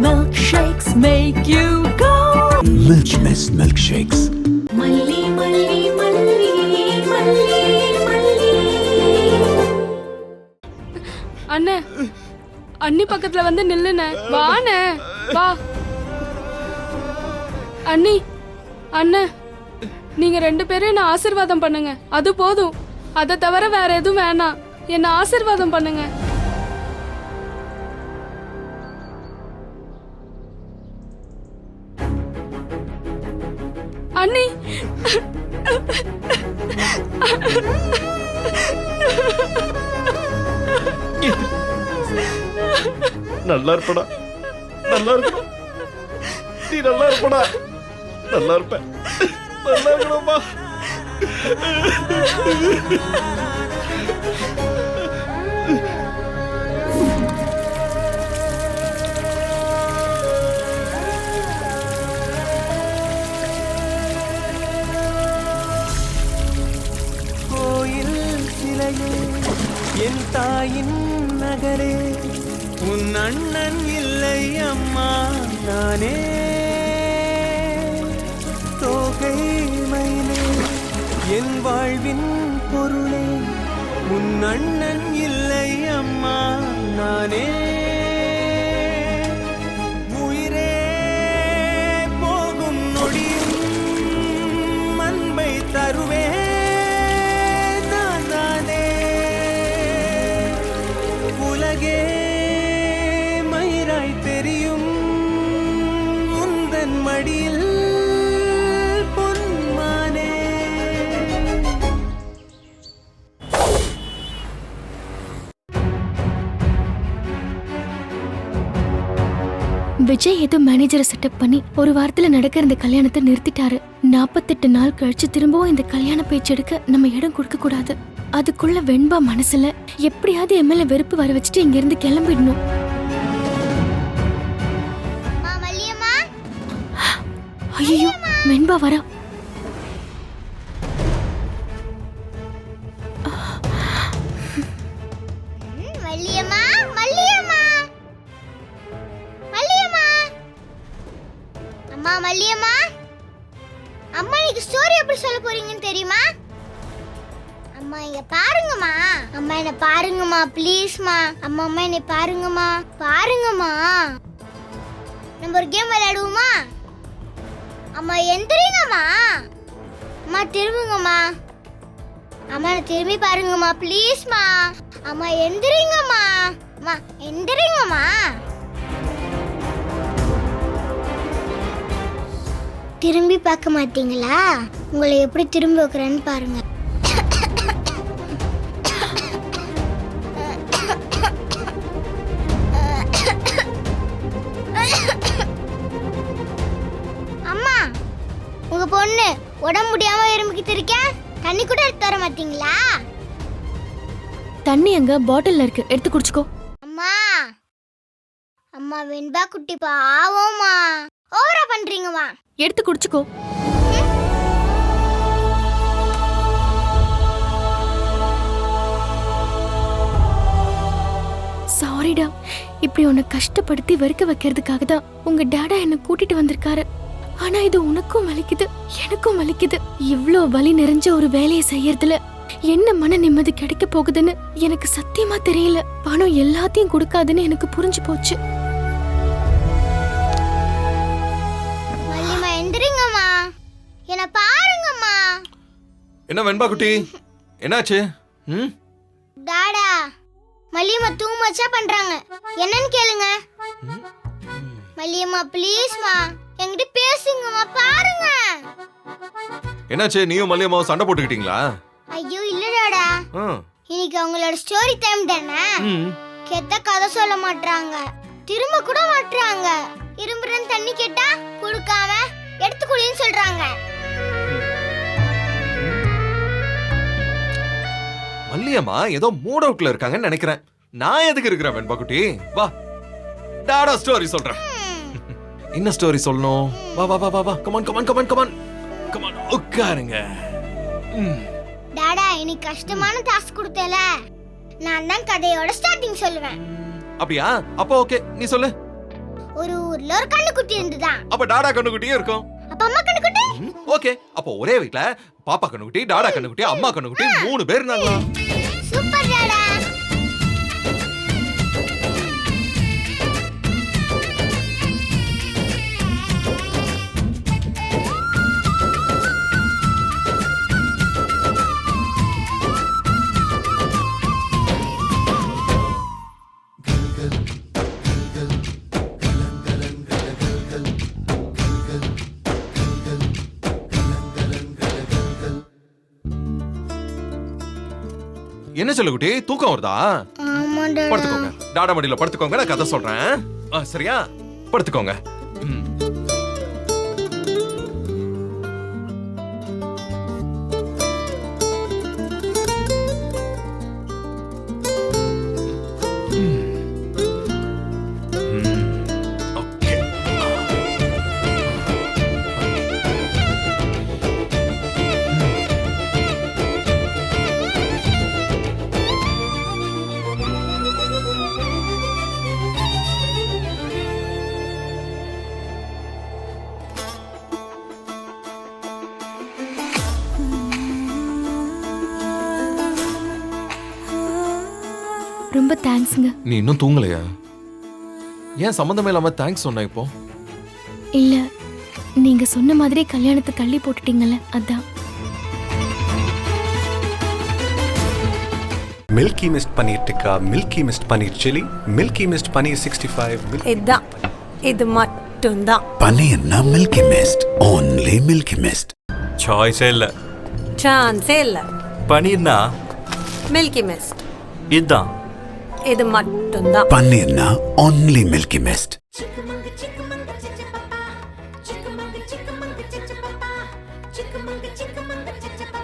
milkshakes make you go. Milk Mist milkshakes. Malli, malli, malli, malli, malli. அண்ணே, அண்ணி பக்கத்துல வந்து நில்லுனே. வாண்ணே, வா. அண்ணி, அண்ணே, நீங்க 2 பேரும் என்ன ஆசீர்வாதம் பண்ணுங்க. அது போதும். அதை தவிர வேற எதுவும் வேணாம். என்ன ஆசீர்வாதம் பண்ணுங்க. அண்ணி, நல்லா இருப்படா, நல்லா இருக்கணும். நீ நல்லா இருப்படா, நல்லா இருப்ப, நல்லா இருக்கணும்பா. கோயில் சிலையே என் தாயின் நகரே, உன் அண்ணன் இல்லை அம்மா நானே. தோகை மயிலே என் வாழ்வின் பொருளே, உன் அண்ணன் இல்லை அம்மா நானே. உயிரே போகும் நொடியும் அன்பை தருவே நான் தானே. உலகே மயிராய் தெரியும் உந்தன் மடியில் பொன்மானே. விஜய் ஏதோ மேனேஜரை செட்டப் பண்ணி ஒரு வாரத்துல நடக்கிற இந்த கல்யாணத்தை நிறுத்திட்டாரு. 48 நாள் கழிச்சு திரும்பவும் இந்த கல்யாண பேச்சு எடுக்க நம்ம இடம் கொடுக்க கூடாது. அதுக்குள்ள வெண்பா மனசுல எப்படியாவது எம்எல்ஏ வெறுப்பு வர வச்சுட்டு இங்க இருந்து கிளம்பிடணும். ஐயோ, வெண்பா வரா. மல்லியம்மா, அம்மா நீங்க ஸ்டோரி எப்படி சொல்ல போறீங்கன்னு தெரியுமா? அம்மா இங்க பாருங்கம்மா, அம்மா என்ன பாருங்கம்மா ப்ளீஸ்மா. அம்மா அம்மா என்னை பாருங்கம்மா, பாருங்கம்மா. நம்ம ஒரு கேம் விளையாடுவோமா? அம்மா எந்திரிங்கம்மா, அம்மா திரும்புங்கம்மா, அம்மா திரும்பி பாருங்கம்மா ப்ளீஸ்மா. அம்மா எந்திரிங்கம்மா, அம்மா எந்திரிங்கம்மா. திரும்பி பார்க்க மாட்டீங்களா? உங்களை எப்படி திரும்பி வைக்கிறேன்னு பாருங்க. அம்மா, உங்க பொண்ணு உடம்பு முடியாம இரும்பிக்கிட்டு இருக்கேன், தண்ணி கூட எடுத்து தர மாட்டீங்களா? தண்ணி அங்க பாட்டில்ல இருக்கு, எடுத்து குடிச்சுக்கோ. அம்மா, அம்மா வெண்பா குட்டி பாவம்மா, ஓவரா பண்றீங்கம்மா. எடுத்து குடிச்சுக்கோ. சாரிடா, இப்படி உன்னை கஷ்டப்படுத்தி வெறுக்க வைக்கிறதுக்காக தான் உங்க டாடா என்ன கூட்டிட்டு வந்திருக்காரு. ஆனா இது உனக்கும் வலிக்குது, எனக்கும் வலிக்குது. இவ்ளோ வலி நிறைஞ்ச ஒரு வேலையை செய்யறதுல என்ன மன நிம்மதி கிடைக்க போகுதுன்னு எனக்கு சத்தியமா தெரியல. பணம் எல்லாத்தையும் கொடுக்காதுன்னு எனக்கு புரிஞ்சு போச்சு. என்ன பாருங்கம்மா. என்ன வெண்பா குட்டி, என்னாச்சு? டாடா, மல்லியம்மா தூ மச்சா பண்றாங்க, என்னன்னு கேளுங்க. மல்லியம்மா ப்ளீஸ்மா என்கிட்ட பேசுங்கம்மா, பாருங்க. என்னாச்சு? நீயும் மல்லியம்மாவும் சண்டை போட்டுக்கிட்டீங்களா? ஐயோ இல்ல டாடா, இன்னைக்கு அவங்களோட ஸ்டோரி டைம் தானே. கெட்ட கதை சொல்ல மாட்டாங்க, திரும்ப கூட மாட்டாங்க. இரும்புறன்னு தண்ணி கேட்டா கொடுக்காம எடுத்து குடின்னு சொல்றாங்க. மல்லியம்மா ஏதோ மூட் அவுட்ல இருக்காங்கன்னு நினைக்கிறேன். நான் எதுக்கு இருக்கிறேன் வெண்பா குட்டி? வா, டாடா ஸ்டோரி சொல்றேன். என்ன ஸ்டோரி சொல்லணும்? வா வா வா வா, come on come on come on come on come on, உட்காருங்க. டாடா, இன்னைக்கு கஷ்டமான டாஸ்க் கொடுத்தேல, நான் தான் கதையோட ஸ்டார்டிங் சொல்லுவேன். அப்படியா? அப்போ ஓகே, நீ சொல்லு. ஒரு ஊர்ல ஒரு கண்ணுக்குட்டி இருந்துதான். அப்ப டாடா கண்ணுக்குட்டியும் இருக்கும். அப்ப அம்மா கண்ணுக்குட்டி? ஓகே, அப்போ ஒரே வீட்ல பாப்பா கண்ணுக்குட்டி, டாடா கண்ணுக்குட்டி, அம்மா கண்ணுக்குட்டி 3 பேர் இருந்தாங்களா? சூப்பர் டாடா. என்ன செல்லக்குட்டி, தூக்கம் வருதா? ஆமா டாடா. படுத்துக்கோங்க, டாடா மடியில படுத்துக்கோங்க, நான் கதை சொல்றேன். சரியா? படுத்துக்கோங்க. ம். ஓகே. ரொம்ப தேங்க்ஸ்ங்க. நீ இன்னும் தூங்கலையா? ஏன் சம்பந்தமே இல்லாம தேங்க்ஸ் சொன்ன இப்போ? இல்ல, நீங்க சொன்ன மாதிரி கல்யாணத்தை தள்ளி போட்டுட்டீங்கல்ல, அதான். Milky Mist paneer tikka, Milky Mist paneer chilli, Milky Mist paneer 65. இதுதான், இது மட்டும்தான். Paneer na Milky Mist. Only Milky Mist. சாய்ஸே இல்ல. சான்ஸே இல்ல. பனீர்னா மில்கி மிஸ்ட், இதுதான். இது மட்டும்தான். Paneer na only Milky Mist. Chickamauga, chickamauga, chickamauga, chickamauga, chickamauga, chickamauga, chickamauga, chickamauga, chickamauga,